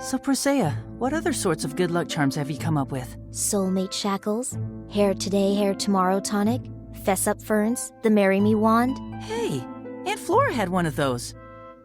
So, Presea, what other sorts of good luck charms have you come up with? Soulmate shackles, hair today, hair tomorrow tonic, fess up ferns, the marry me wand. Hey, Aunt Flora had one of those.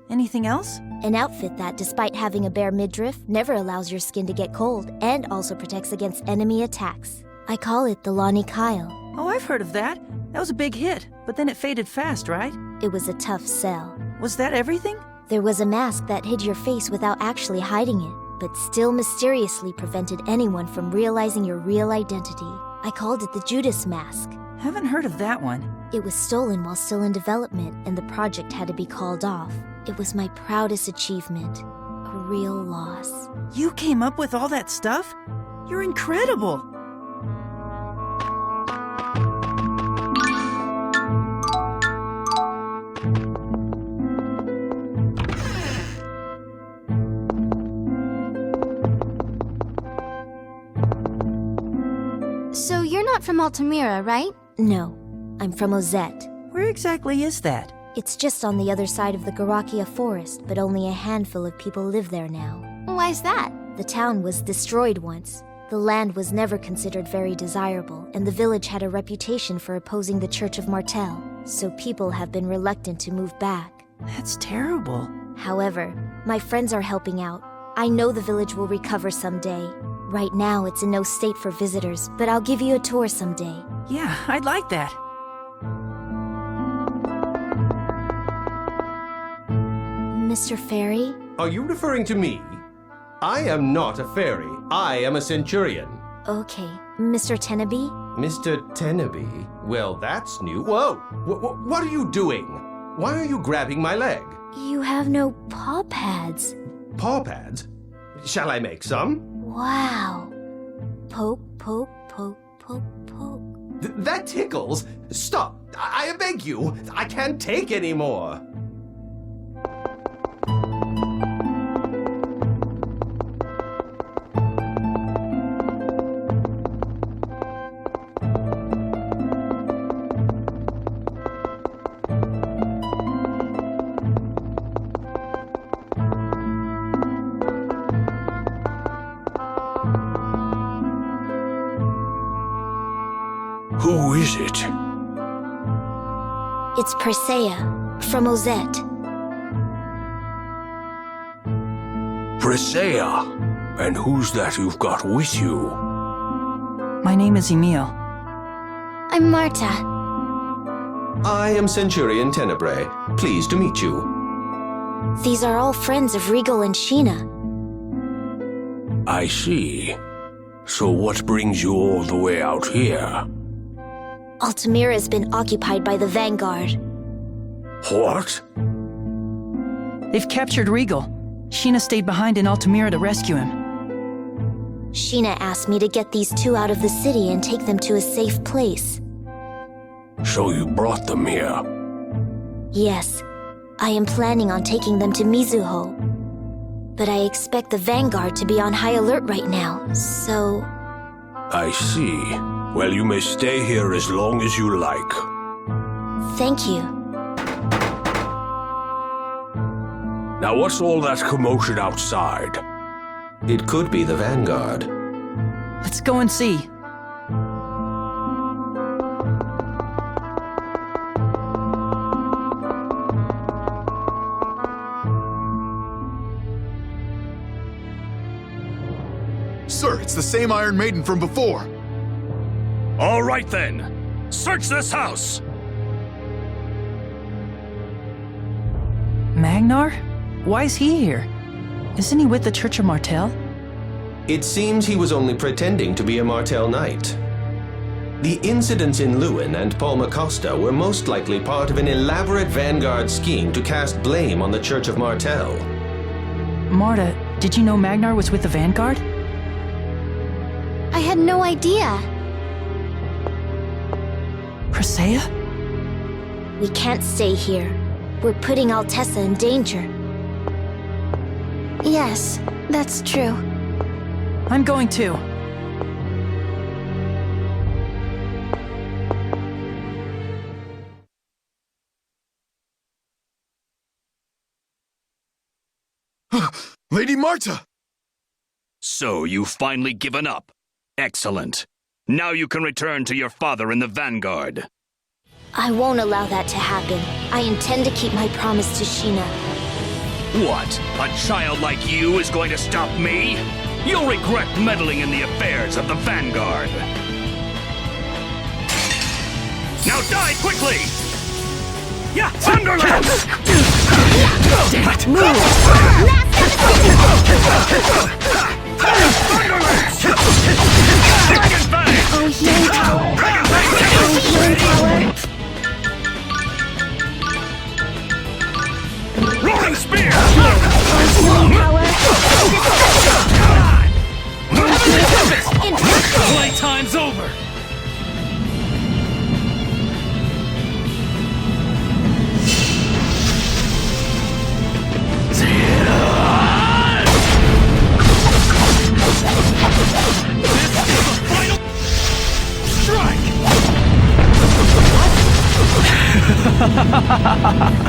Anything else? An outfit that, despite having a bare midriff, never allows your skin to get cold and also protects against enemy attacks. I call it the Lonnie Kyle. Oh, I've heard of that. That was a big hit, but then it faded fast, right? It was a tough sell. Was that everything? There was a mask that hid your face without actually hiding it, but still mysteriously prevented anyone from realizing your real identity. I called it the Judas Mask. Haven't heard of that one. It was stolen while still in development, and the project had to be called off. It was my proudest achievement. A real loss. You came up with all that stuff? You're incredible! So you're not from Altamira, right? No, I'm from Ozette. Where exactly is that? It's just on the other side of the Garakia forest, but only a handful of people live there now. Why's that? The town was destroyed once. The land was never considered very desirable, and the village had a reputation for opposing the Church of Martel, so people have been reluctant to move back. That's terrible. However, my friends are helping out. I know the village will recover someday. Right now, it's in no state for visitors, but I'll give you a tour someday. Yeah, I'd like that. Mr. Fairy? Are you referring to me? I am not a fairy. I am a centurion. Okay. Mr. Tenaby? Mr. Tenaby? Well, that's new. Whoa! What are you doing? Why are you grabbing my leg? You have no paw pads. Paw pads? Shall I make some? Wow. Poke, poke, poke, poke, poke. That tickles. Stop. I beg you. I can't take any more. Who is it? It's Presea, from Ozette. Presea? And who's that you've got with you? My name is Emil. I'm Marta. I am Centurion Tenebrae. Pleased to meet you. These are all friends of Regal and Sheena. I see. So what brings you all the way out here? Altamira has been occupied by the Vanguard. What? They've captured Regal. Sheena stayed behind in Altamira to rescue him. Sheena asked me to get these two out of the city and take them to a safe place. So you brought them here? Yes, I am planning on taking them to Mizuho. But I expect the Vanguard to be on high alert right now, so... I see. Well, you may stay here as long as you like. Thank you. Now what's all that commotion outside? It could be the Vanguard. Let's go and see. Sir, it's the same Iron Maiden from before. All right then. Search this house. Magnar? Why is he here? Isn't he with the Church of Martel? It seems he was only pretending to be a Martel knight. The incidents in Lewin and Palmacosta were most likely part of an elaborate Vanguard scheme to cast blame on the Church of Martel. Marta, did you know Magnar was with the Vanguard? I had no idea. Presea? We can't stay here. We're putting Altessa in danger. Yes, that's true. I'm going too. Lady Marta! So you've finally given up. Excellent. Now you can return to your father in the Vanguard. I won't allow that to happen. I intend to keep my promise to Sheena. What? A child like you is going to stop me? You'll regret meddling in the affairs of the Vanguard. Now die quickly! Yeah, Thunderlance! Damn it! Thunderlance! Dragon Fang! Oh, healing power. Dragon Fang! Oh, healing power. Roaring Spear! Oh, healing power. Playtime's over!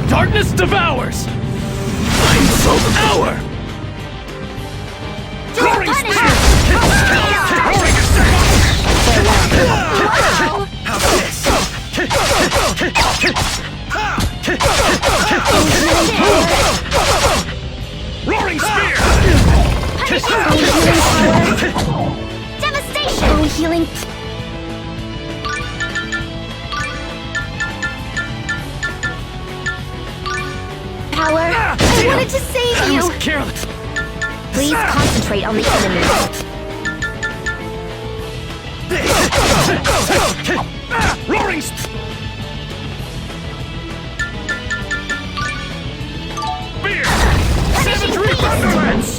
Darkness devours! Time's of hour! Roaring Spear! Roaring Roaring Spear! Devastation! Oh, healing. Power. I wanted to save I you. was careless. Please concentrate on the enemy. Roaring Spear! Savagery Thunderlance!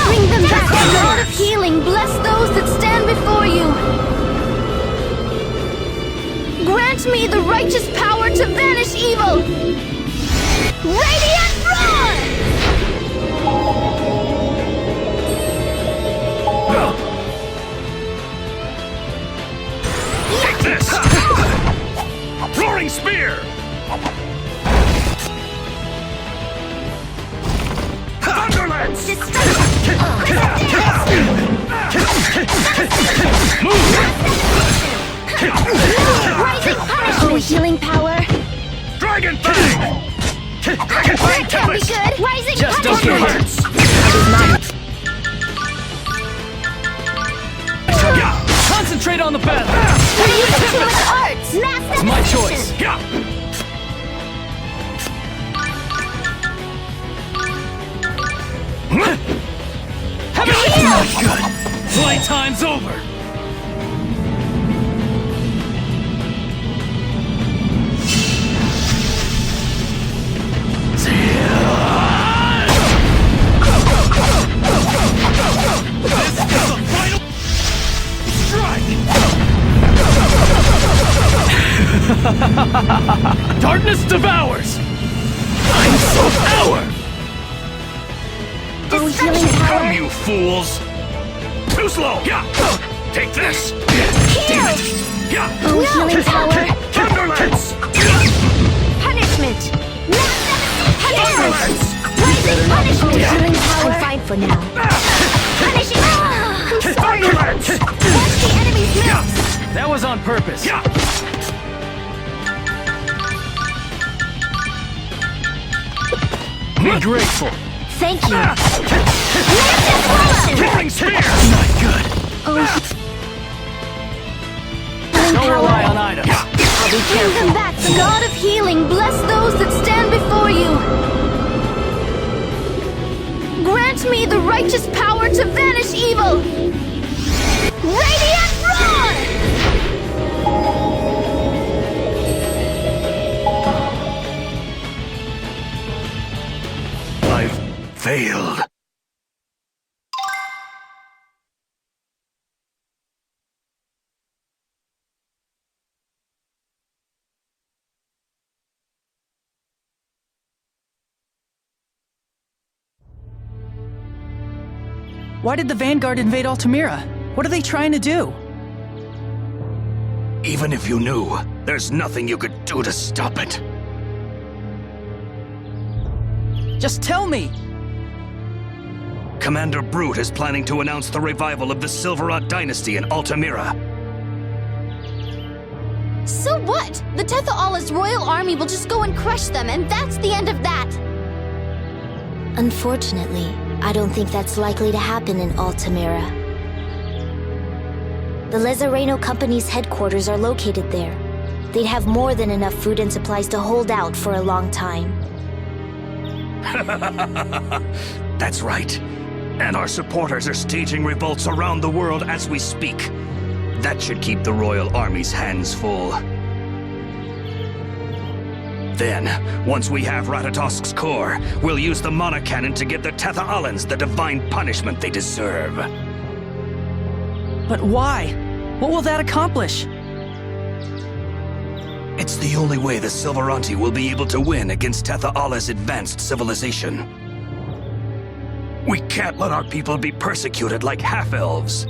Bring them back. The God of healing, bless those that stand before you. Grant me the righteous power to banish evil. Radiant Roar! Take this! Roaring Spear! Thunderlance! Rising punishment! Oh, healing power! Dragon Fang! Dragon Fang That can't be Tempest! good! Rising Just punishment! Yeah! Concentrate on the battle! You're using too much arts! Mass It's my devastation. choice. Yeah! Not good. Playtime's over! This is the final strike! Darkness devours! Time's of hour! Oh, healing Come, power! you fools! Too slow! Yeah! Take this! Damn it! Yeah! Oh, healing power! Thunderlance! Punishment! Mass devastation! Thunderlance! Rising punishment! Healing I'm power! fine for now. Punishing! I'm sorry! Thunderlance! Watch the enemy's moves! That was on purpose. Yeah! Be grateful. Thank you. Roaring Spear! Not good. Oh, Don't rely on items. I'll be careful. Bring them back. The God of healing, bless those that stand before you. Grant me the righteous power to vanish evil. Radiant Roar! I've failed. Why did the Vanguard invade Altamira? What are they trying to do? Even if you knew, there's nothing you could do to stop it. Just tell me! Commander Brute is planning to announce the revival of the Silverrod dynasty in Altamira. So what? The Tetha'Allah's royal army will just go and crush them, and that's the end of that! Unfortunately, I don't think that's likely to happen in Altamira. The Lezareno Company's headquarters are located there. They'd have more than enough food and supplies to hold out for a long time. That's right. And our supporters are staging revolts around the world as we speak. That should keep the Royal Army's hands full. Then, once we have Ratatosk's core, we'll use the Mana Cannon to give the Tetha'Allans the divine punishment they deserve. But why? What will that accomplish? It's the only way the Silveranti will be able to win against Tetha'Allah's advanced civilization. We can't let our people be persecuted like half-elves.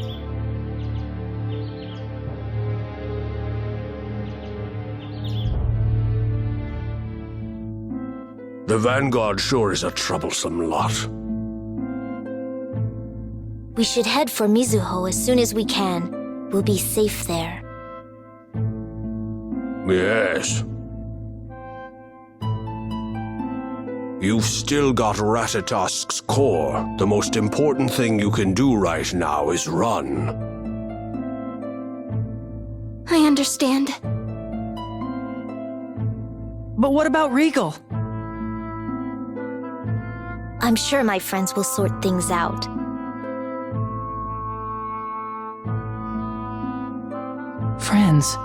The Vanguard sure is a troublesome lot. We should head for Mizuho as soon as we can. We'll be safe there. Yes. You've still got Ratatosk's core. The most important thing you can do right now is run. I understand. But what about Regal? I'm sure my friends will sort things out. Friends.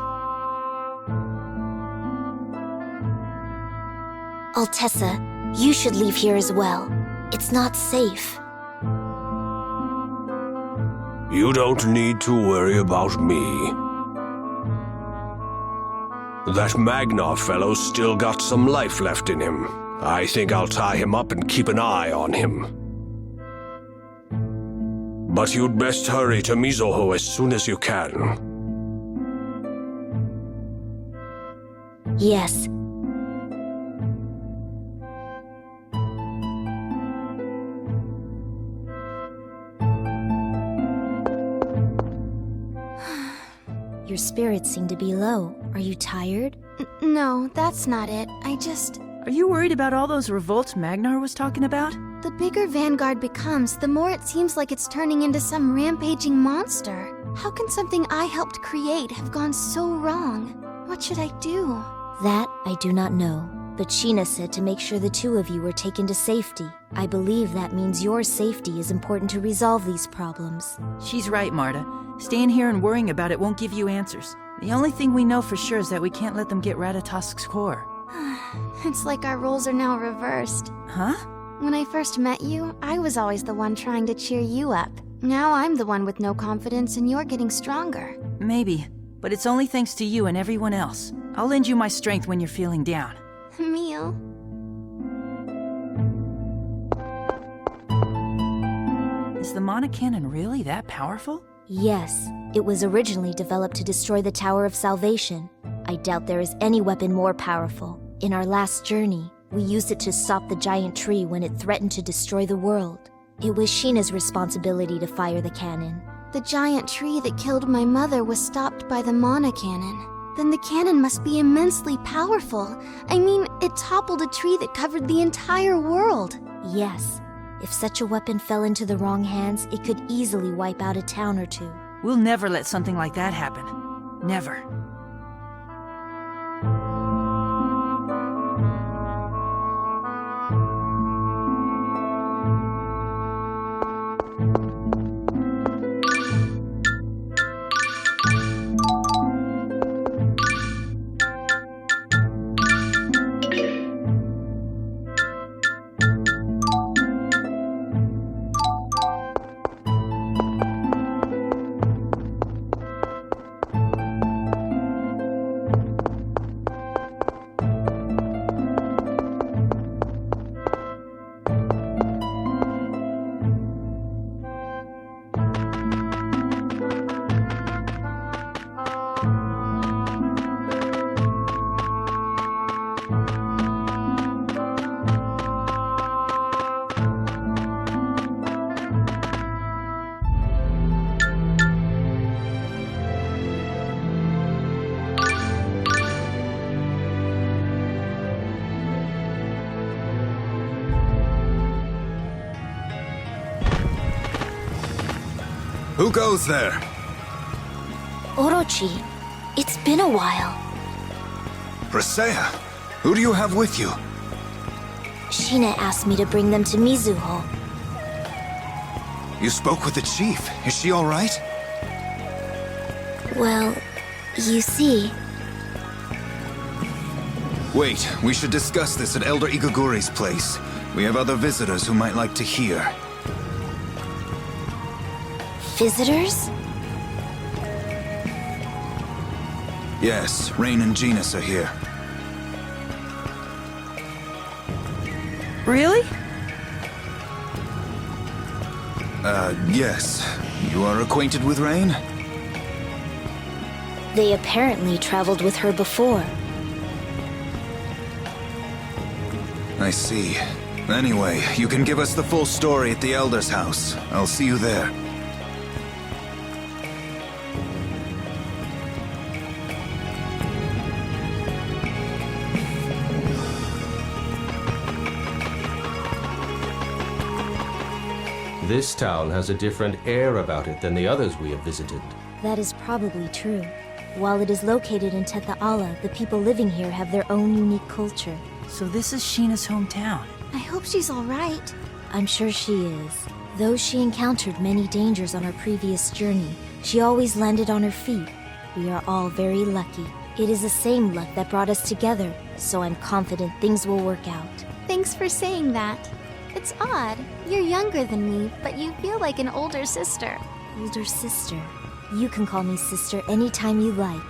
Altessa, you should leave here as well. It's not safe. You don't need to worry about me. That Magnar fellow's still got some life left in him. I think I'll tie him up and keep an eye on him. But you'd best hurry to Mizuho as soon as you can. Yes. Your spirits seem to be low. Are you tired? No, that's not it. Are you worried about all those revolts Magnar was talking about? The bigger Vanguard becomes, the more it seems like it's turning into some rampaging monster. How can something I helped create have gone so wrong? What should I do? That I do not know. But Sheena said to make sure the two of you were taken to safety. I believe that means your safety is important to resolve these problems. She's right, Marta. Staying here and worrying about it won't give you answers. The only thing we know for sure is that we can't let them get Ratatosk's core. It's like our roles are now reversed. Huh? When I first met you, I was always the one trying to cheer you up. Now I'm the one with no confidence and you're getting stronger. Maybe, but it's only thanks to you and everyone else. I'll lend you my strength when you're feeling down. Emil. Is the Mana Cannon really that powerful? Yes, it was originally developed to destroy the Tower of Salvation. I doubt there is any weapon more powerful. In our last journey, we used it to stop the giant tree when it threatened to destroy the world. It was Sheena's responsibility to fire the cannon. The giant tree that killed my mother was stopped by the Mana Cannon. Then the cannon must be immensely powerful. I mean, it toppled a tree that covered the entire world. Yes, if such a weapon fell into the wrong hands, it could easily wipe out a town or two. We'll never let something like that happen. Never. Who goes there? Orochi, it's been a while. Presea, who do you have with you? Sheena asked me to bring them to Mizuho. You spoke with the chief. Is she all right? Well, you see... Wait, we should discuss this at Elder Igaguri's place. We have other visitors who might like to hear. Visitors? Yes, Rain and Genus are here. Really? Yes. You are acquainted with Rain? They apparently traveled with her before. I see. Anyway, you can give us the full story at the Elder's house. I'll see you there. This town has a different air about it than the others we have visited. That is probably true. While it is located in Tethaala, the people living here have their own unique culture. So this is Sheena's hometown. I hope she's all right. I'm sure she is. Though she encountered many dangers on her previous journey, she always landed on her feet. We are all very lucky. It is the same luck that brought us together, so I'm confident things will work out. Thanks for saying that. It's odd. You're younger than me, but you feel like an older sister. Older sister. You can call me sister anytime you like.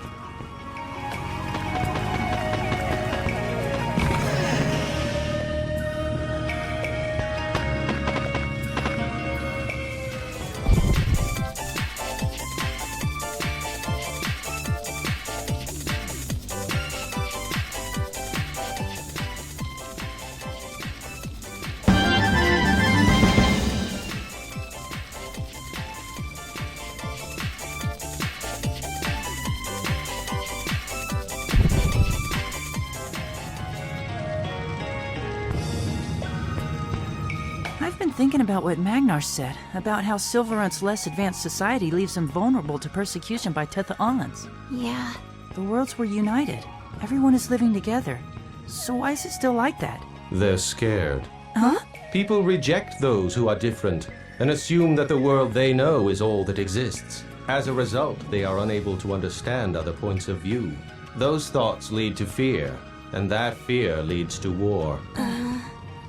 I've been thinking about what Magnar said, about how Silverunt's less advanced society leaves them vulnerable to persecution by Tetha'alans. Yeah. The worlds were united. Everyone is living together. So why is it still like that? They're scared. Huh? People reject those who are different and assume that the world they know is all that exists. As a result, they are unable to understand other points of view. Those thoughts lead to fear, and that fear leads to war.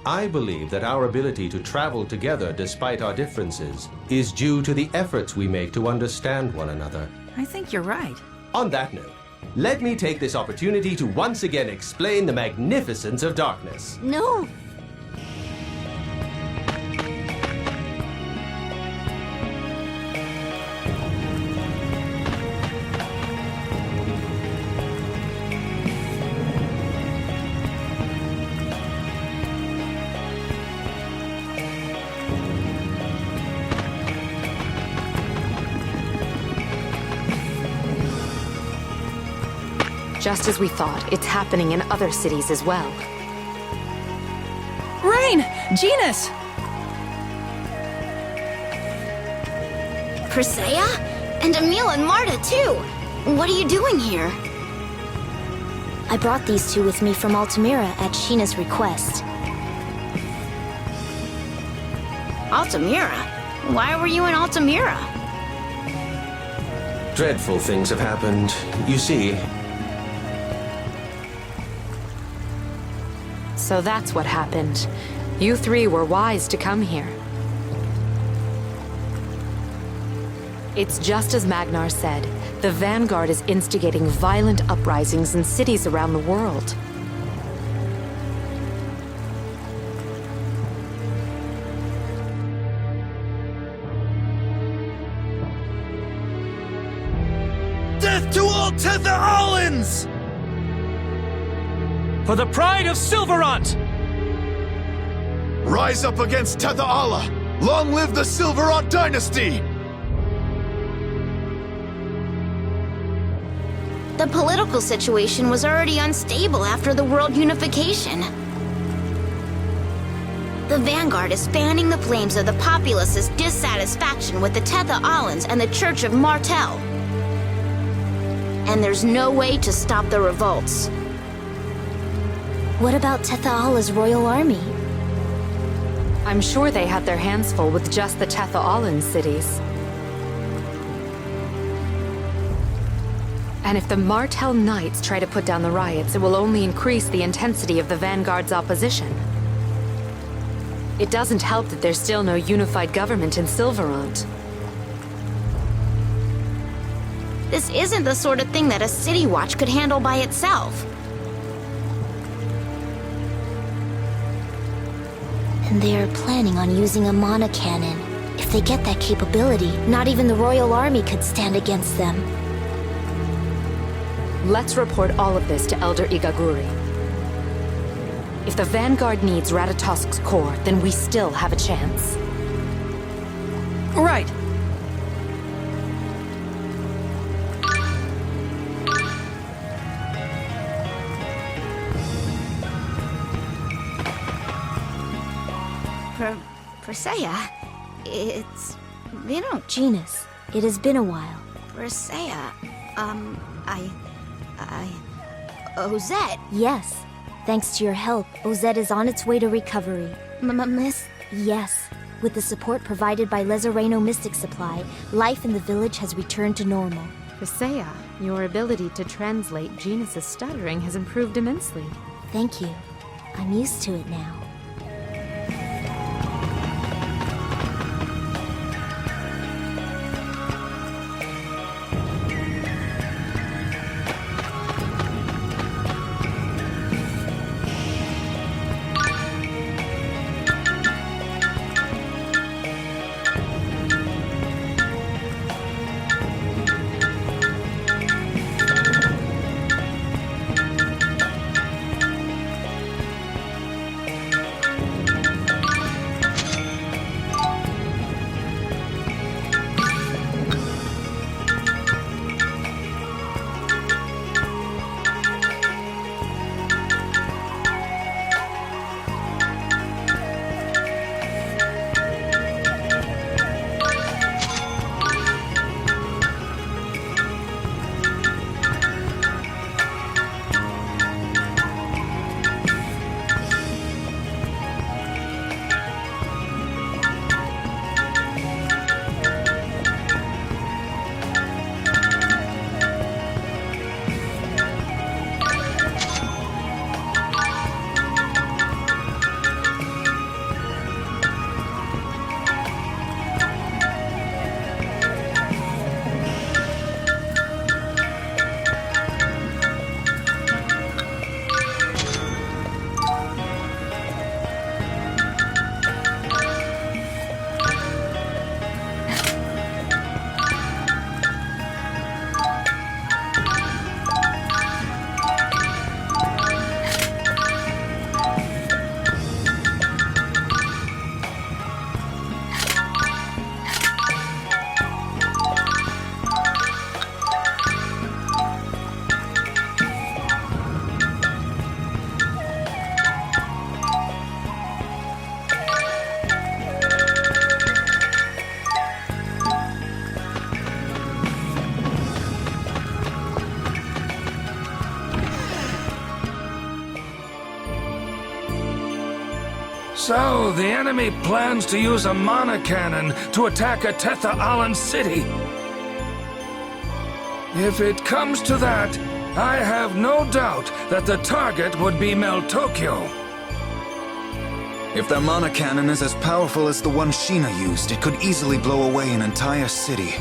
I believe that our ability to travel together despite our differences is due to the efforts we make to understand one another. I think you're right. On that note, let me take this opportunity to once again explain the magnificence of darkness. No. Just as we thought, it's happening in other cities as well. Rain! Genus! Presea? And Emil and Marta, too! What are you doing here? I brought these two with me from Altamira at Sheena's request. Altamira? Why were you in Altamira? Dreadful things have happened. You see, So that's what happened. You three were wise to come here. It's just as Magnar said. The Vanguard is instigating violent uprisings in cities around the world. Death to all Tetha'alans! For the pride of Silverunt! Rise up against Tetha'ala! Long live the Silverunt dynasty! The political situation was already unstable after the world unification. The Vanguard is fanning the flames of the populace's dissatisfaction with the Tetha Allans and the Church of Martel. And there's no way to stop the revolts. What about Tetha Alla's royal army? I'm sure they have their hands full with just the Tetha Allan cities. And if the Martel Knights try to put down the riots, it will only increase the intensity of the Vanguard's opposition. It doesn't help that there's still no unified government in Silverant. This isn't the sort of thing that a City Watch could handle by itself. And they are planning on using a mana cannon. If they get that capability, not even the royal army could stand against them. Let's report all of this to Elder Igaguri. If the Vanguard needs Ratatosk's core, then we still have a chance. Right. Persea, it's been a... Genus, it has been a while. Persea, Ozette. Yes. Thanks to your help, Ozette is on its way to recovery. Miss? Yes. With the support provided by Lezareno Mystic Supply, life in the village has returned to normal. Persea, your ability to translate Genus's stuttering has improved immensely. Thank you. I'm used to it now. So, the enemy plans to use a mana cannon to attack a Tetha Allan city. If it comes to that, I have no doubt that the target would be Meltokyo. If their mana cannon is as powerful as the one Sheena used, it could easily blow away an entire city.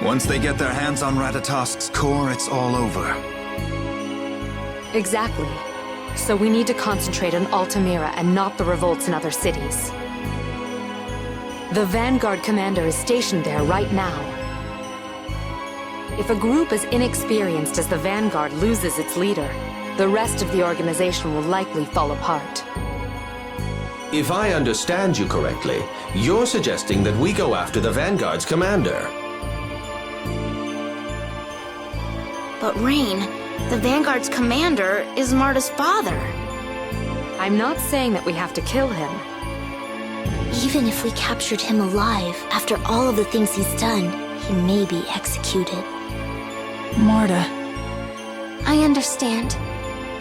Once they get their hands on Ratatosk's core, it's all over. Exactly. So we need to concentrate on Altamira and not the revolts in other cities. The Vanguard commander is stationed there right now. If a group as inexperienced as the Vanguard loses its leader, the rest of the organization will likely fall apart. If I understand you correctly, you're suggesting that we go after the Vanguard's commander. But Rain, the Vanguard's commander is Marta's father. I'm not saying that we have to kill him. Even if we captured him alive, after all of the things he's done, he may be executed. Marta. I understand.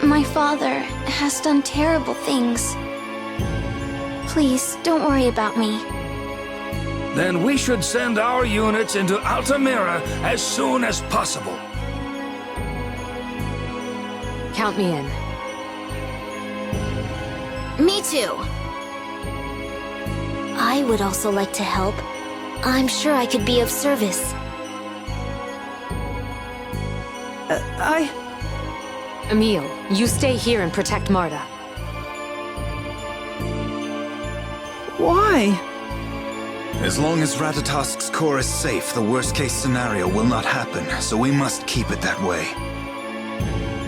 My father has done terrible things. Please, don't worry about me. Then we should send our units into Altamira as soon as possible. Count me in. Me too. I would also like to help. I'm sure I could be of service. Emil, you stay here and protect Marta. Why? As long as Ratatosk's core is safe, the worst-case scenario will not happen, so we must keep it that way.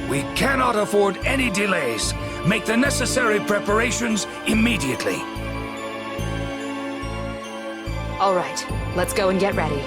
We cannot afford any delays. Make the necessary preparations immediately. All right, let's go and get ready.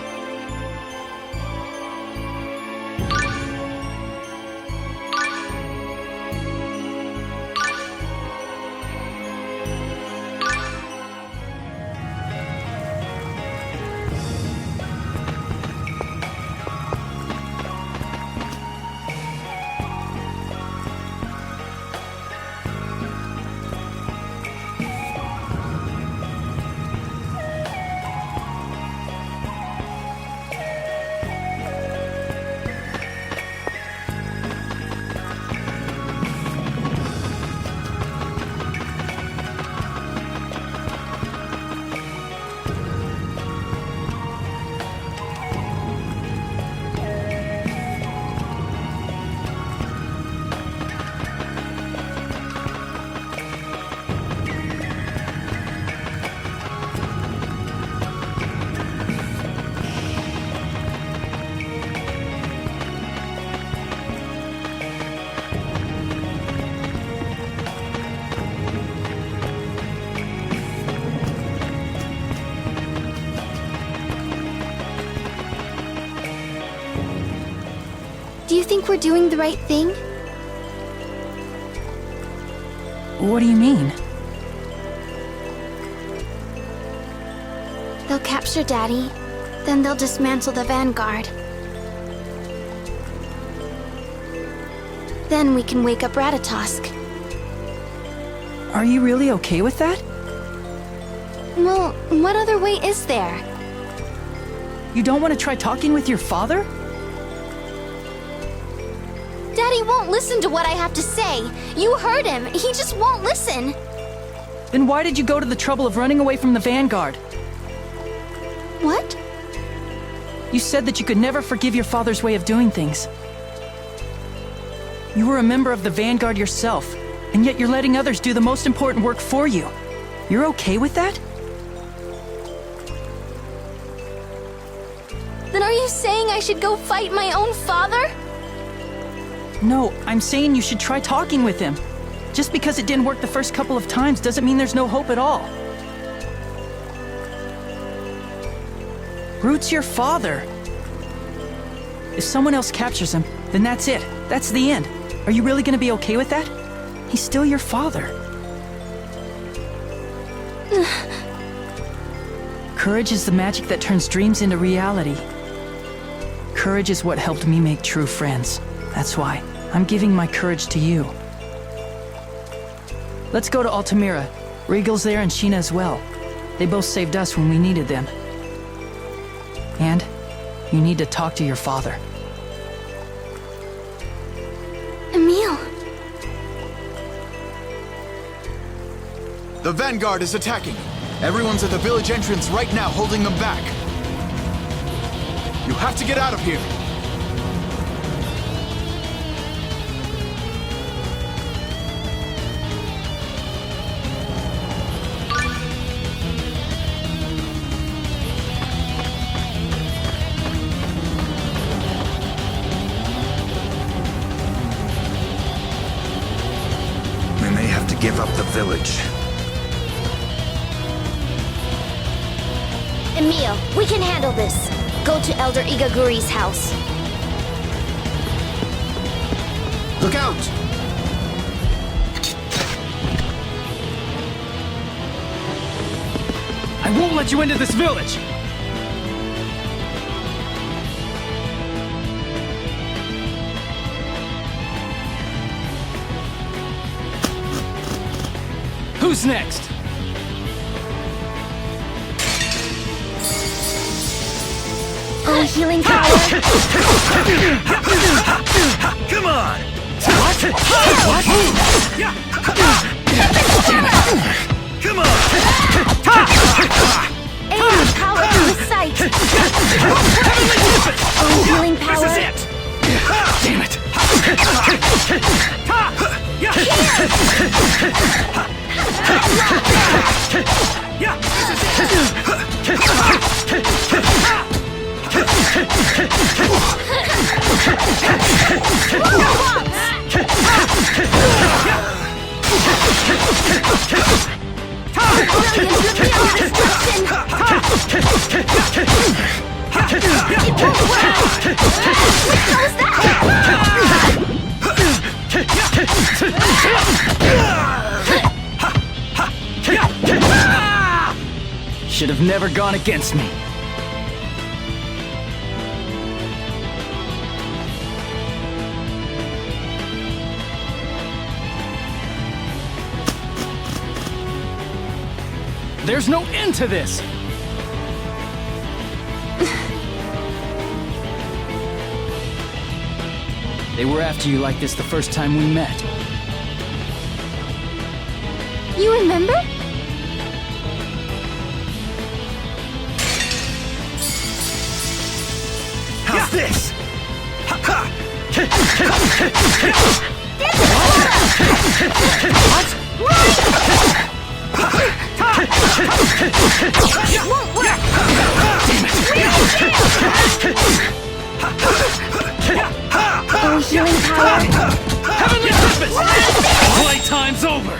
Do you think we're doing the right thing? What do you mean? They'll capture Daddy, then they'll dismantle the Vanguard. Then we can wake up Ratatosk. Are you really okay with that? Well, what other way is there? You don't want to try talking with your father? Daddy won't listen to what I have to say. You heard him. He just won't listen. Then why did you go to the trouble of running away from the Vanguard? What? You said that you could never forgive your father's way of doing things. You were a member of the Vanguard yourself, and yet you're letting others do the most important work for you. You're okay with that? Then are you saying I should go fight my own father? No, I'm saying you should try talking with him. Just because it didn't work the first couple of times doesn't mean there's no hope at all. Groot's your father. If someone else captures him, then that's it. That's the end. Are you really gonna be okay with that? He's still your father. Courage is the magic that turns dreams into reality. Courage is what helped me make true friends. That's why I'm giving my courage to you. Let's go to Altamira. Regal's there and Sheena as well. They both saved us when we needed them. And you need to talk to your father. Emil. The Vanguard is attacking. Everyone's at the village entrance right now, holding them back. You have to get out of here. We may have to give up the village. Emil, we can handle this. Go to Elder Igaguri's house. Look out! won't let you into this village! Who's next? Oh, healing power! Come on! What? Come on! Aim power in the sight! Oh, healing power! This is it! Damn it! Should have never gone against me. There's no end to this! They were after you like this the first time we met. You remember? How's this? Won't work! Oh, healing power! Heavenly purpose! Playtime's over!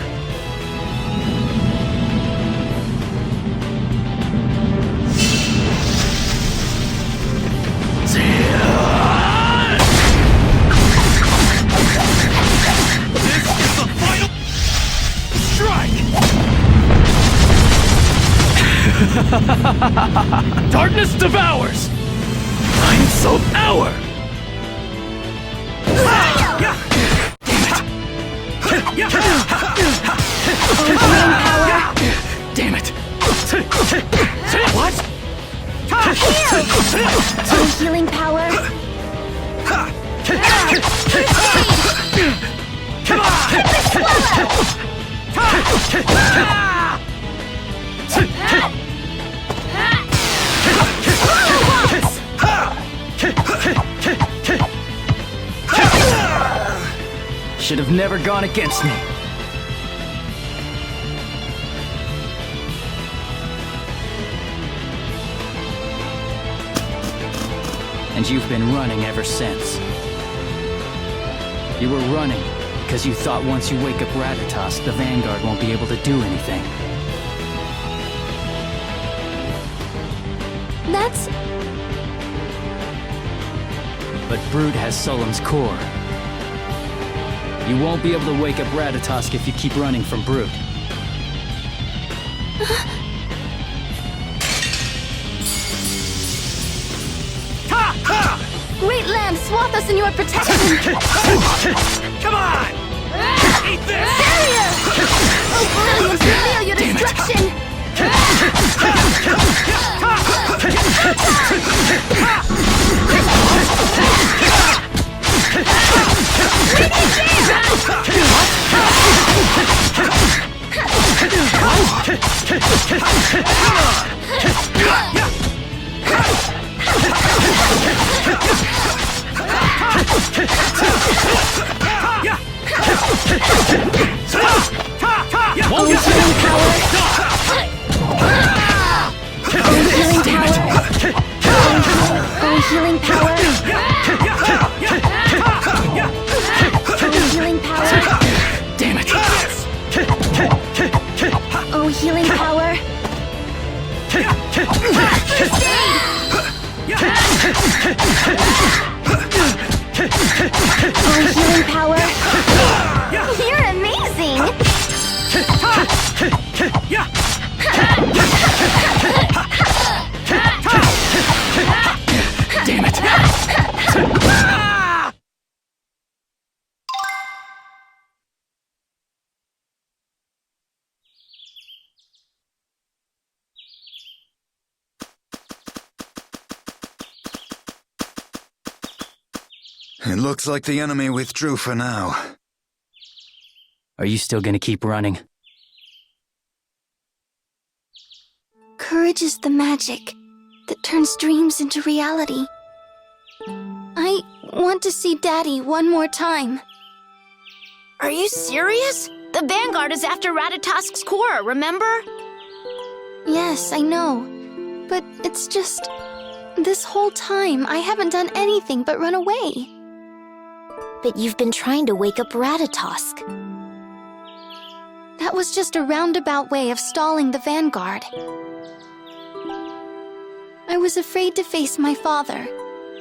This is the final strike! Darkness devours! Time's of hour! Damn it! What? Oh, healing power! Come Should have never gone against me. And you've been running ever since. You were running because you thought once you wake up Ratatosk, the Vanguard won't be able to do anything. That's... But Brute has Sullum's core. You won't be able to wake up Ratatosk if you keep running from Brute. Great Lamb, swathe us in your protection! Come on! Eat this! Barrier! Oh, brilliant! Reveal your destruction! Oh, It looks like the enemy withdrew for now. Are you still gonna keep running? Courage is the magic that turns dreams into reality. I want to see Daddy one more time. Are you serious? The Vanguard is after Ratatosk's core, remember? Yes, I know. But it's just... this whole time, I haven't done anything but run away. But you've been trying to wake up Ratatosk. That was just a roundabout way of stalling the Vanguard. I was afraid to face my father.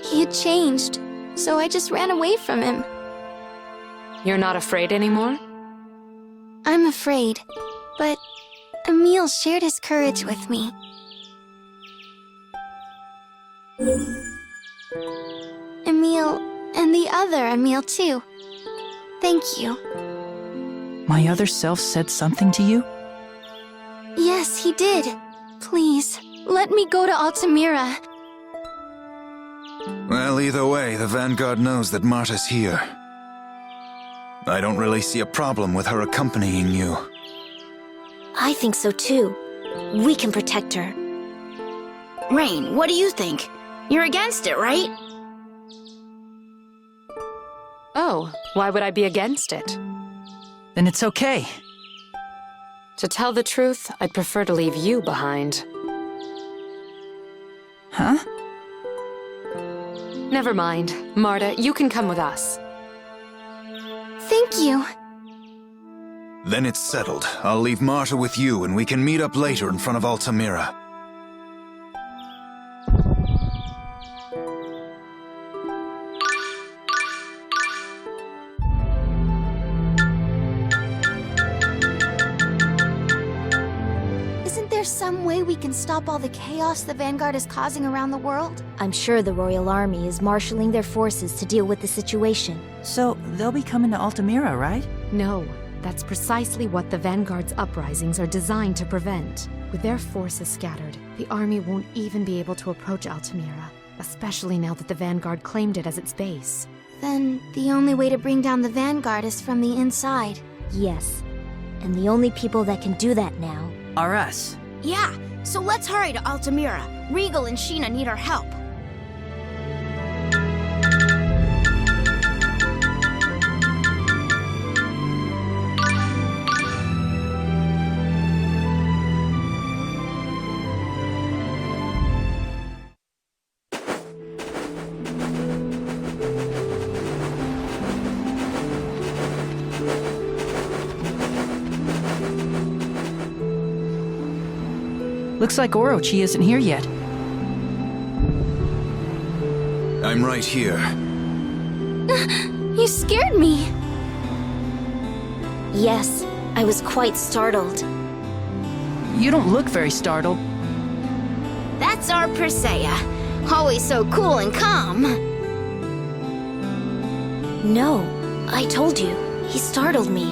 He had changed, so I just ran away from him. You're not afraid anymore? I'm afraid, but Emil shared his courage with me. Emil, and the other Emil too. Thank you. My other self said something to you? Yes, he did. Please, let me go to Altamira. Well, either way, the Vanguard knows that Marta's here. I don't really see a problem with her accompanying you. I think so too. We can protect her. Rain, what do you think? You're against it, right? Oh, why would I be against it? Then it's okay. To tell the truth, I'd prefer to leave you behind. Huh? Never mind. Marta, you can come with us. Thank you. Then it's settled. I'll leave Marta with you and we can meet up later in front of Altamira. Isn't there some way we can stop all the chaos the Vanguard is causing around the world? I'm sure the Royal Army is marshaling their forces to deal with the situation. So they'll be coming to Altamira, right? No, that's precisely what the Vanguard's uprisings are designed to prevent. With their forces scattered, the army won't even be able to approach Altamira, especially now that the Vanguard claimed it as its base. Then the only way to bring down the Vanguard is from the inside. Yes. And the only people that can do that now Are us. Yeah, so let's hurry to Altamira. Regal and Sheena need our help. Looks like Orochi isn't here yet. I'm right here. You scared me. Yes, I was quite startled. You don't look very startled. That's our Persea. Always so cool and calm. No, I told you. He startled me.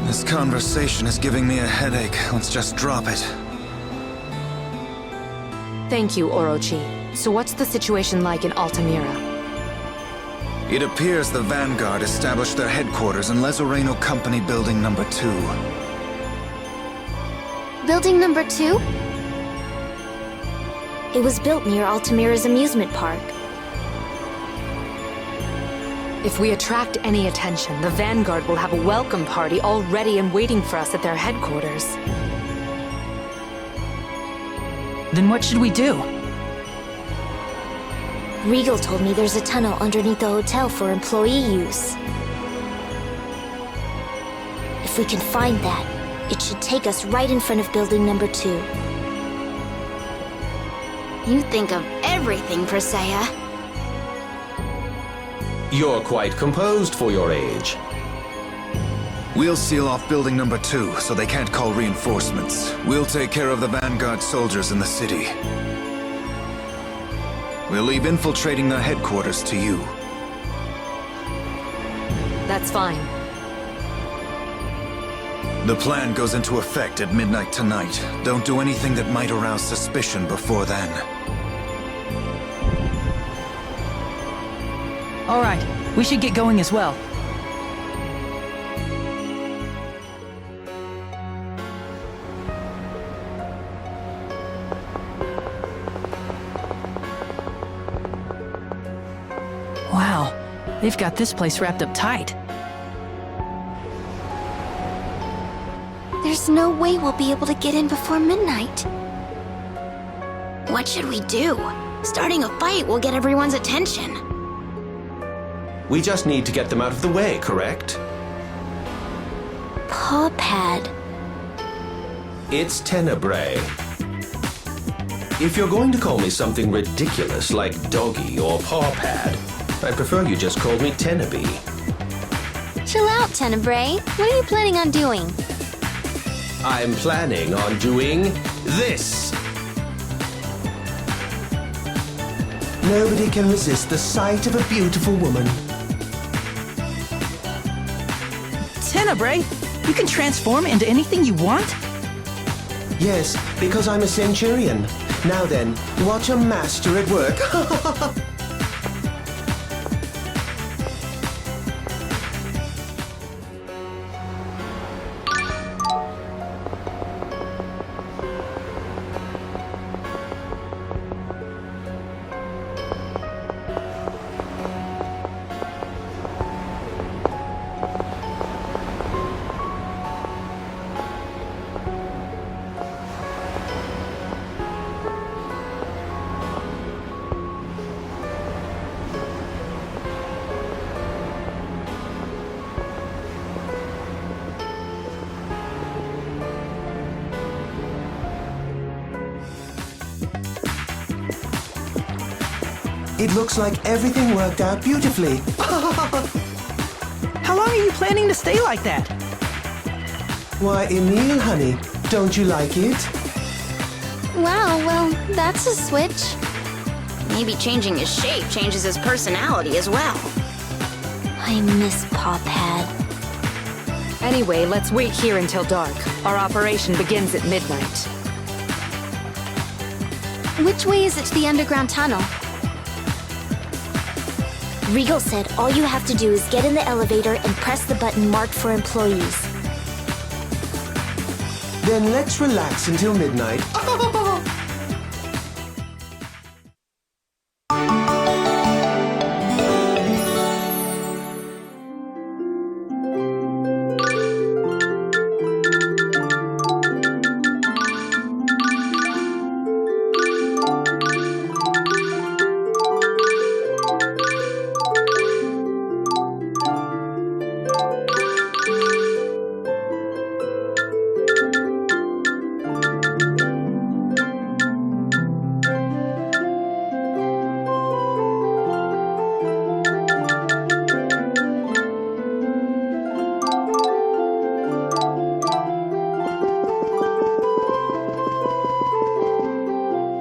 This conversation is giving me a headache. Let's just drop it. Thank you, Orochi. So what's the situation like in Altamira? It appears the Vanguard established their headquarters in Lezoreno Company Building Number 2. Building number 2? It was built near Altamira's amusement park. If we attract any attention, the Vanguard will have a welcome party all ready and waiting for us at their headquarters. Then what should we do? Regal told me there's a tunnel underneath the hotel for employee use. If we can find that, it should take us right in front of building number 2. You think of everything, Persea. You're quite composed for your age. We'll seal off building number 2, so they can't call reinforcements. We'll take care of the Vanguard soldiers in the city. We'll leave infiltrating their headquarters to you. That's fine. The plan goes into effect at midnight tonight. Don't do anything that might arouse suspicion before then. All right, we should get going as well. Wow, they've got this place wrapped up tight. There's no way we'll be able to get in before midnight. What should we do? Starting a fight will get everyone's attention. We just need to get them out of the way, correct? Paw Pad. It's Tenebrae. If you're going to call me something ridiculous like Doggy or Paw Pad, I prefer you just called me Tenebee. Chill out, Tenebrae. What are you planning on doing? I'm planning on doing this. Nobody can resist the sight of a beautiful woman. Tenebrae, you can transform into anything you want? Yes, because I'm a centurion. Now then, watch a master at work. It looks like everything worked out beautifully. How long are you planning to stay like that? Why, Emile, honey, don't you like it? Wow, well, that's a switch. Maybe changing his shape changes his personality as well. I miss Paw Pad. Anyway, let's wait here until dark. Our operation begins at midnight. Which way is it to the underground tunnel? Regal said all you have to do is get in the elevator and press the button marked for employees. Then let's relax until midnight.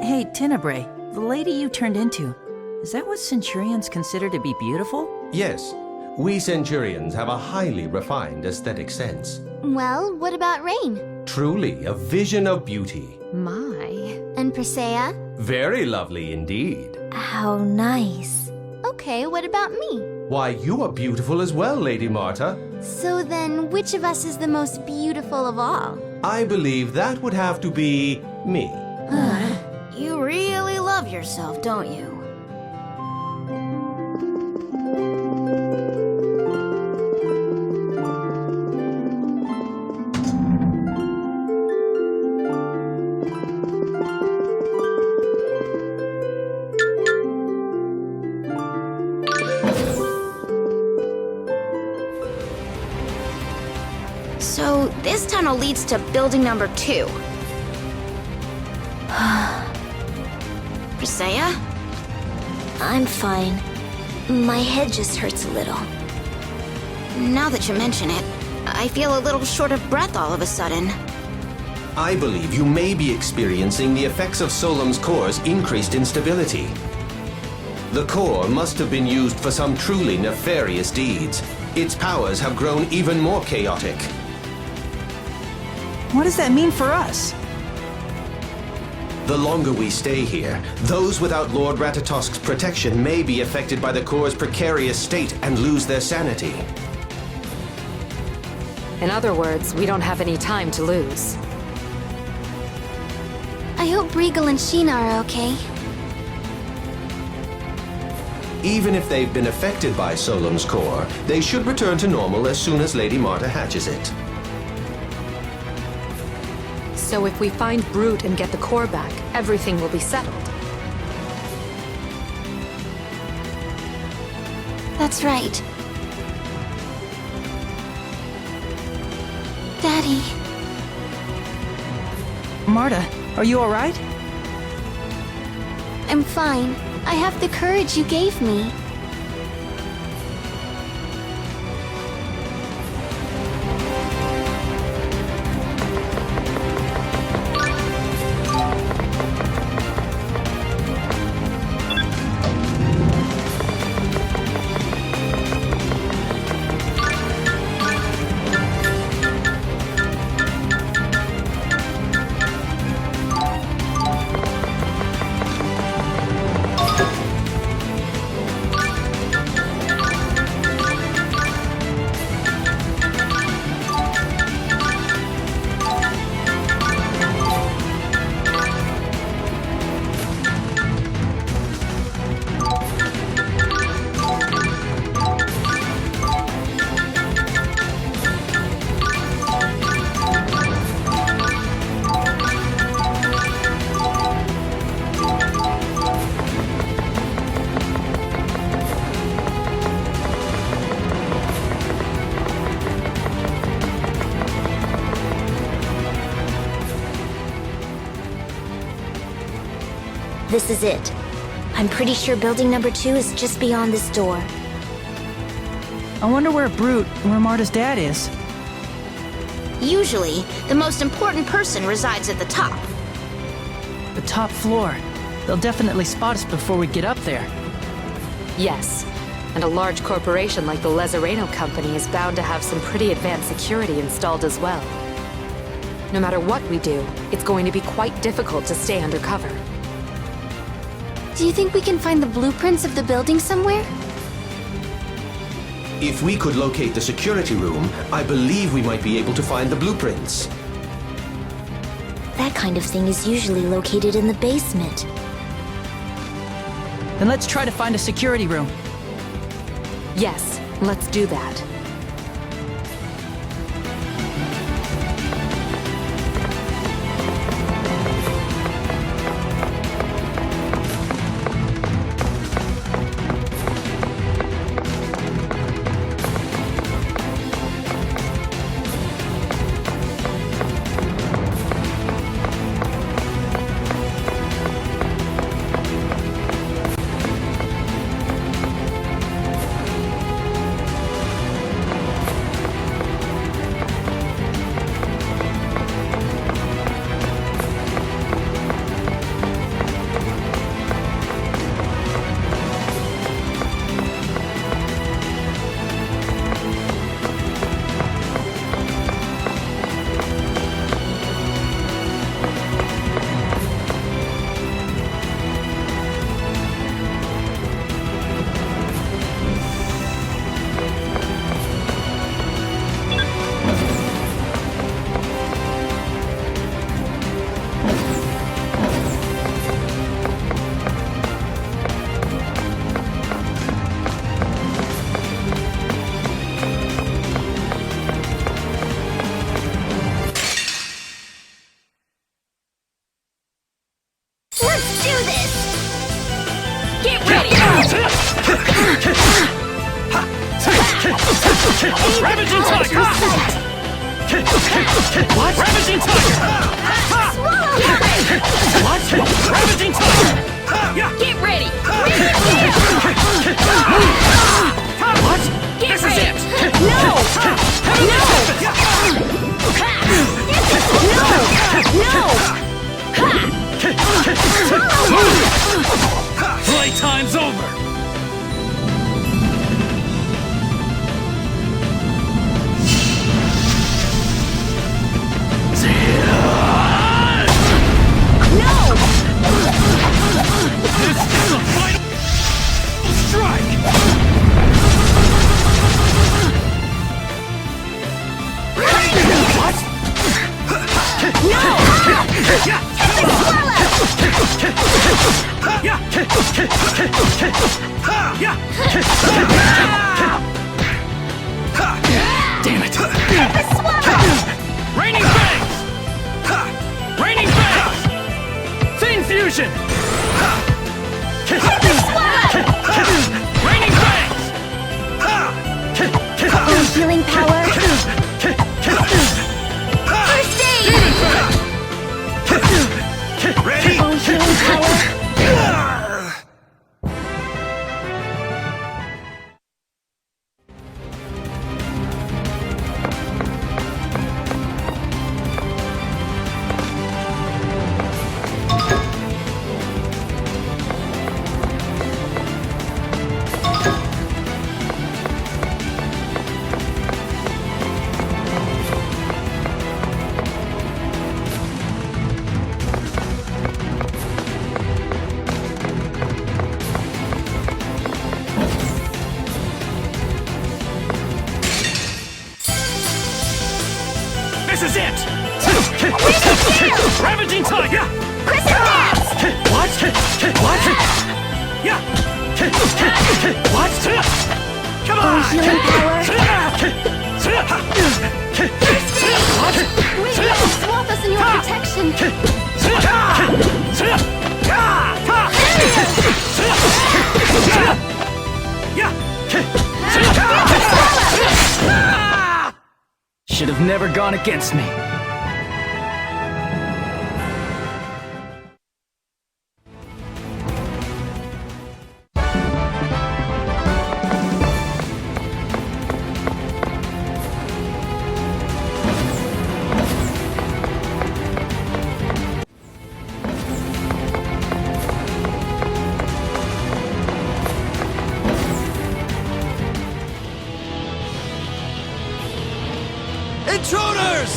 Hey, Tenebrae, the lady you turned into, is that what Centurions consider to be beautiful? Yes, we Centurions have a highly refined aesthetic sense. Well, what about Rain? Truly a vision of beauty. My. And Persea? Very lovely indeed. How nice. Okay, what about me? Why, you are beautiful as well, Lady Marta. So then, which of us is the most beautiful of all? I believe that would have to be me. You really love yourself, don't you? So, this tunnel leads to building number 2. Persea? I'm fine. My head just hurts a little. Now that you mention it, I feel a little short of breath all of a sudden. I believe you may be experiencing the effects of Solemn's core's increased instability. The core must have been used for some truly nefarious deeds. Its powers have grown even more chaotic. What does that mean for us? The longer we stay here, those without Lord Ratatosk's protection may be affected by the Corps' precarious state and lose their sanity. In other words, we don't have any time to lose. I hope Regal and Sheena are okay. Even if they've been affected by Solom's core, they should return to normal as soon as Lady Marta hatches it. So if we find Brute and get the core back, everything will be settled. That's right. Daddy. Marta, are you alright? I'm fine. I have the courage you gave me. This is it. I'm pretty sure building number 2 is just beyond this door. I wonder where Brute, where Marta's dad is. Usually, the most important person resides at the top. The top floor. They'll definitely spot us before we get up there. Yes, and a large corporation like the Lezareno Company is bound to have some pretty advanced security installed as well. No matter what we do, it's going to be quite difficult to stay undercover. Do you think we can find the blueprints of the building somewhere? If we could locate the security room, I believe we might be able to find the blueprints. That kind of thing is usually located in the basement. Then let's try to find a security room. Yes, let's do that. Ravaging Tiger! What? Ravaging Tiger! What? Ravaging Tiger! Get ready! What? Get This ready! is it! No! Playtime's over! No! Damn it! Raining Fangs! Raining Fangs! Thin Fusion! Raining Fangs! Healing power. First aid! Demon Fang! Ready? Healing power. This is it! Ravaging Tiger! Crescent dance! What? What? Yeah! What? Come on! Healing power. What? Wait, you swathe us in your protection. Should have never gone against me. Intruders!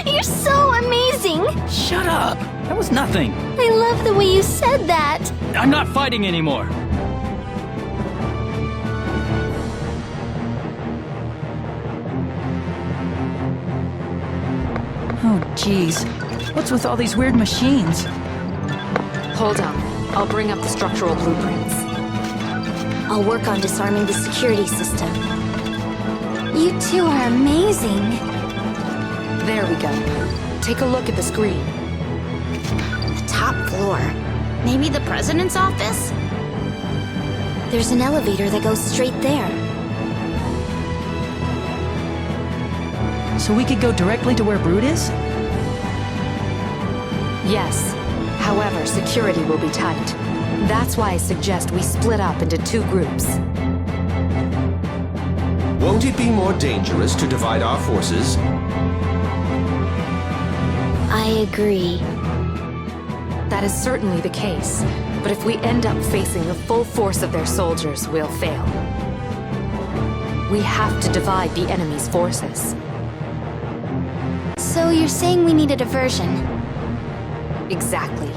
You're so amazing! Shut up! That was nothing. I love the way you said that. I'm not fighting anymore. Oh, jeez. What's with all these weird machines? Hold on. I'll bring up the structural blueprints. I'll work on disarming the security system. You two are amazing. There we go. Take a look at the screen. The top floor. Maybe the president's office? There's an elevator that goes straight there. So we could go directly to where Brood is? Yes. However, security will be tight. That's why I suggest we split up into two groups. Won't it be more dangerous to divide our forces? I agree. That is certainly the case. But if we end up facing the full force of their soldiers, we'll fail. We have to divide the enemy's forces. So you're saying we need a diversion? Exactly.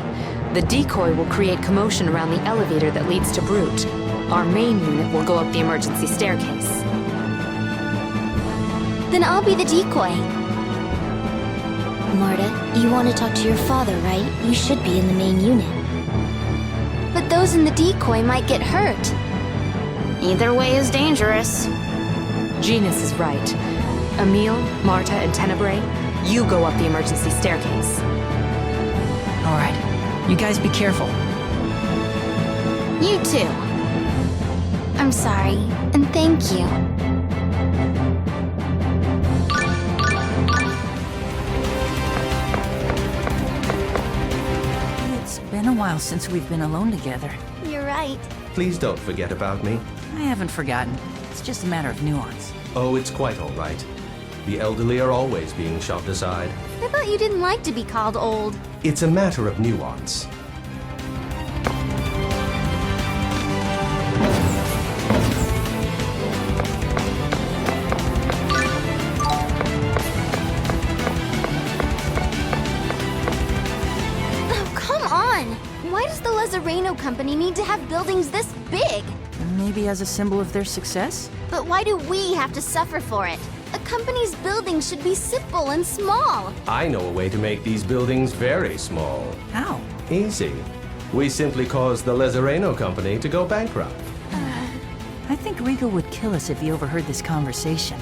The decoy will create commotion around the elevator that leads to Brute. Our main unit will go up the emergency staircase. Then I'll be the decoy. Marta, you want to talk to your father, right? You should be in the main unit. But those in the decoy might get hurt. Either way is dangerous. Genus is right. Emile, Marta, and Tenebrae, you go up the emergency staircase. All right. You guys be careful. You too. I'm sorry, and thank you. It's been a while since we've been alone together. You're right. Please don't forget about me. I haven't forgotten. It's just a matter of nuance. Oh, it's quite all right. The elderly are always being shoved aside. I thought you didn't like to be called old. It's a matter of nuance. Oh, come on! Why does the Lazareno company need to have buildings this big? Maybe as a symbol of their success? But why do we have to suffer for it? A company's buildings should be simple and small. I know a way to make these buildings very small. How? Easy. We simply caused the Lazareno company to go bankrupt. I think Rigo would kill us if he overheard this conversation.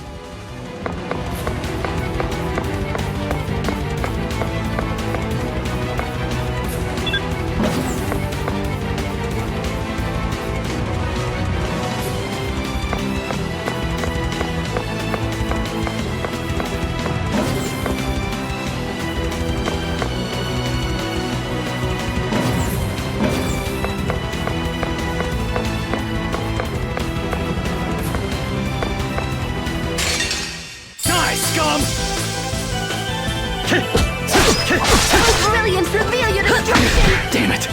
Brilliant! Reveal your destruction! Damn it!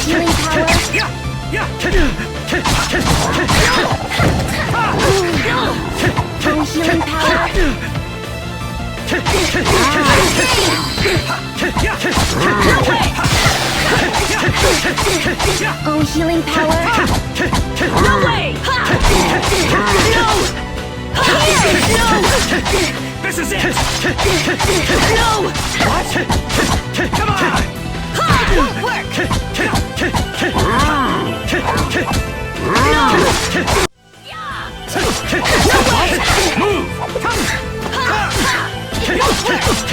Healing power! Healing power! Oh, healing power! No way! No! No! This is it! No! What? Come on! It won't work! No! No way! Move! It won't work!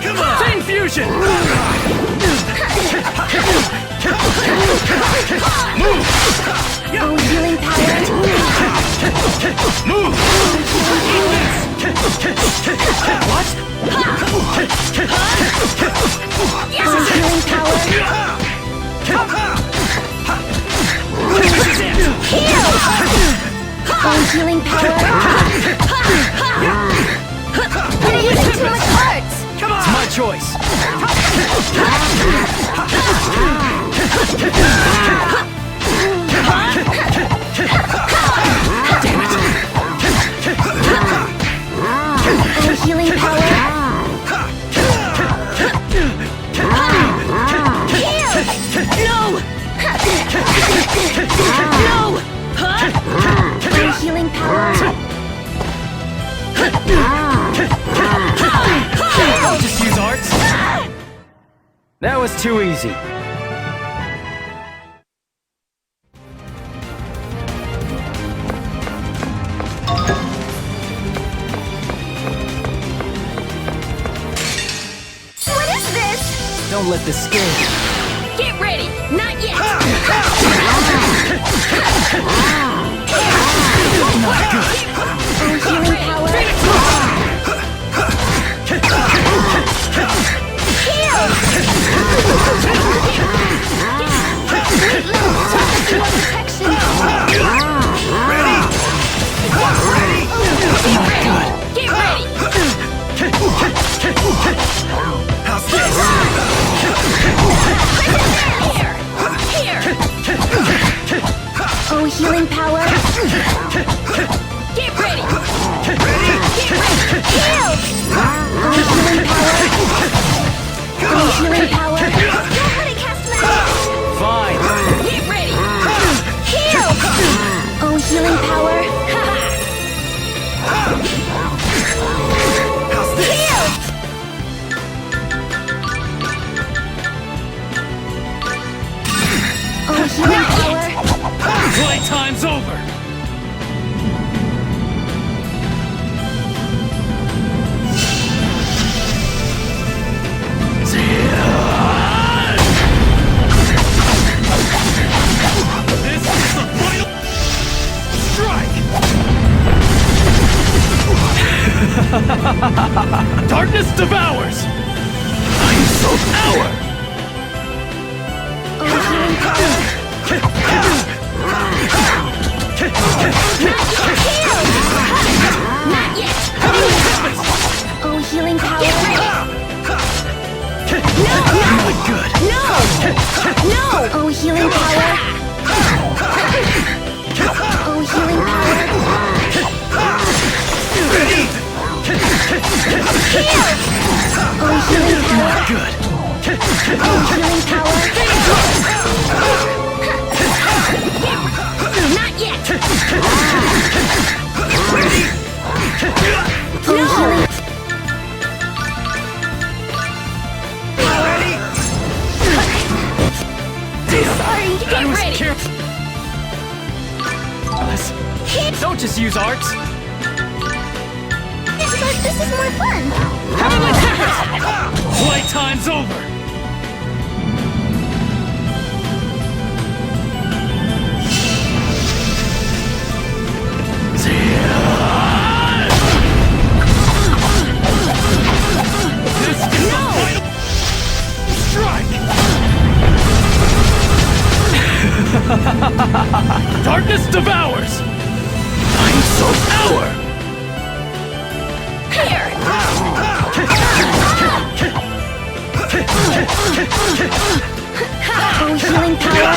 Come on! Chain fusion! Move! Oh, healing power! Move! What? Oh, healing power! This is it! Heal! Oh, healing power! You're using too much hearts! Come on! It's my choice. Damn it! Oh, healing power! Heal! No! No! Oh, healing power! I'll just use arts. That was too easy. What is this? Don't let this scare you. Get ready! Not yet! Oh, healing power! Heal! Sweet little protection! Ready? Ready? Get ready! How's this? Here! Here! Oh, healing power! Get ready! Ready? Heal! Oh, healing power! Oh, healing power! Don't let it cast magic! Fine. Get ready! Heal! Oh, healing power! How's this? Heal! Playtime's over! This is the final strike! Darkness devours! I'm so power! Not yet! Oh, healing power. Get ready! No! Really good! No! No! Oh, healing power. Oh, healing power. Oh, healing power. Good! Oh, healing power. Not yet! Ready? Oh, healing. Sorry! Get ready! Don't just use arts! But this is more fun. Heavenly Tempest! Playtime's over! This is the final strike! Darkness devours! I'm so power! Here! Oh, healing power.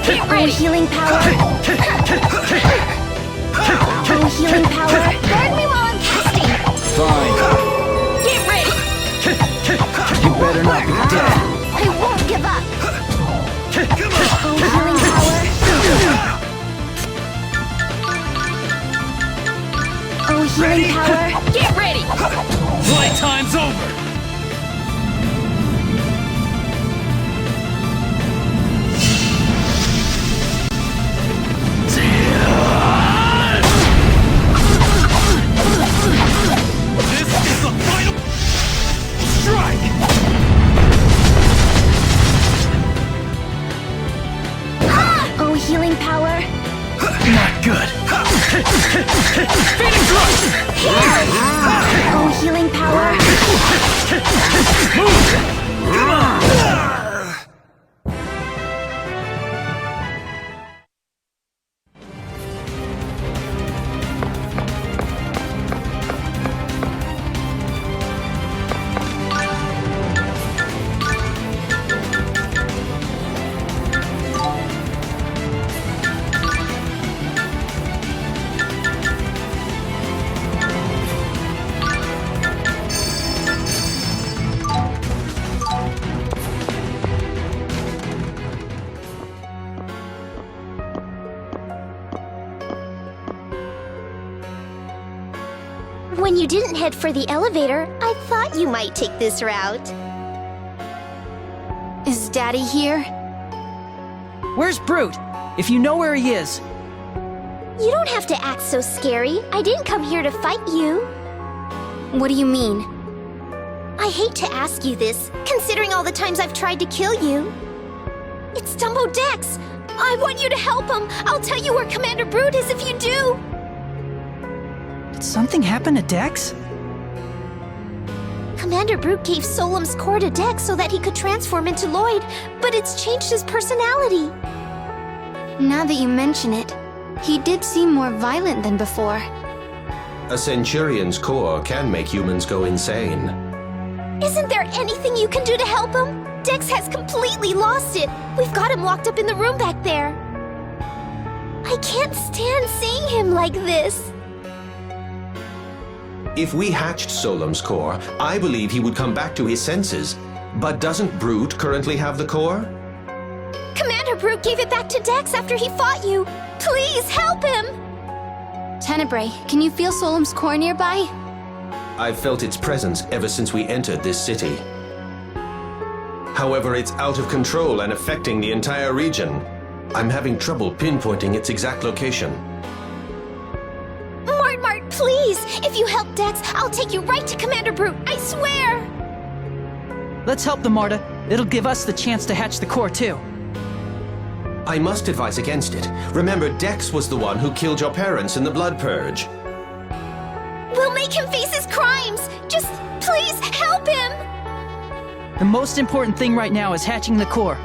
Get Oh, ready! healing power. Oh, healing power. Guard me while I'm casting. Fine. Get ready! You better not be dead. I won't give up. Oh, healing power. Oh, healing power. Get ready! Playtime's over! This is the final strike! Oh, healing power. Not good! Phoenix Rush! Oh, healing power. Come on! When you didn't head for the elevator, I thought you might take this route. Is Daddy here? Where's Brute? If you know where he is. You don't have to act so scary. I didn't come here to fight you. What do you mean? I hate to ask you this, considering all the times I've tried to kill you. It's Dumbo Dex! I want you to help him! I'll tell you where Commander Brute is if you do! Did something happen to Dex? Commander Brute gave Solemn's core to Dex so that he could transform into Lloyd, but it's changed his personality. Now that you mention it, he did seem more violent than before. A Centurion's core can make humans go insane. Isn't there anything you can do to help him? Dex has completely lost it. We've got him locked up in the room back there. I can't stand seeing him like this. If we hatched Solemn's core, I believe he would come back to his senses. But doesn't Brute currently have the core? Commander Brute gave it back to Dex after he fought you. Please help him! Tenebrae, can you feel Solemn's core nearby? I've felt its presence ever since we entered this city. However, it's out of control and affecting the entire region. I'm having trouble pinpointing its exact location. Mart, please! If you help Dex, I'll take you right to Commander Brute, I swear! Let's help them, Marta. It'll give us the chance to hatch the core, too. I must advise against it. Remember, Dex was the one who killed your parents in the Blood Purge. We'll make him face his crimes! Just please help him! The most important thing right now is hatching the core.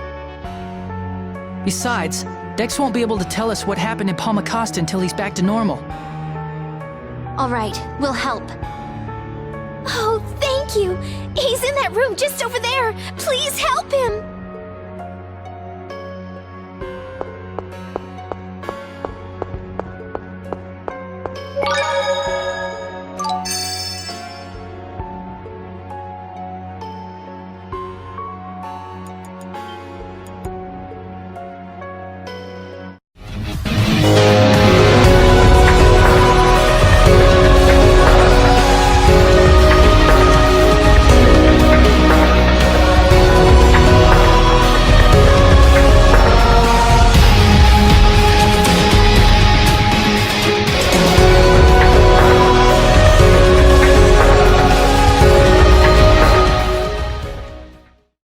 Besides, Dex won't be able to tell us what happened in Palmacosta until he's back to normal. All right, we'll help. Oh, thank you! He's in that room just over there! Please help him!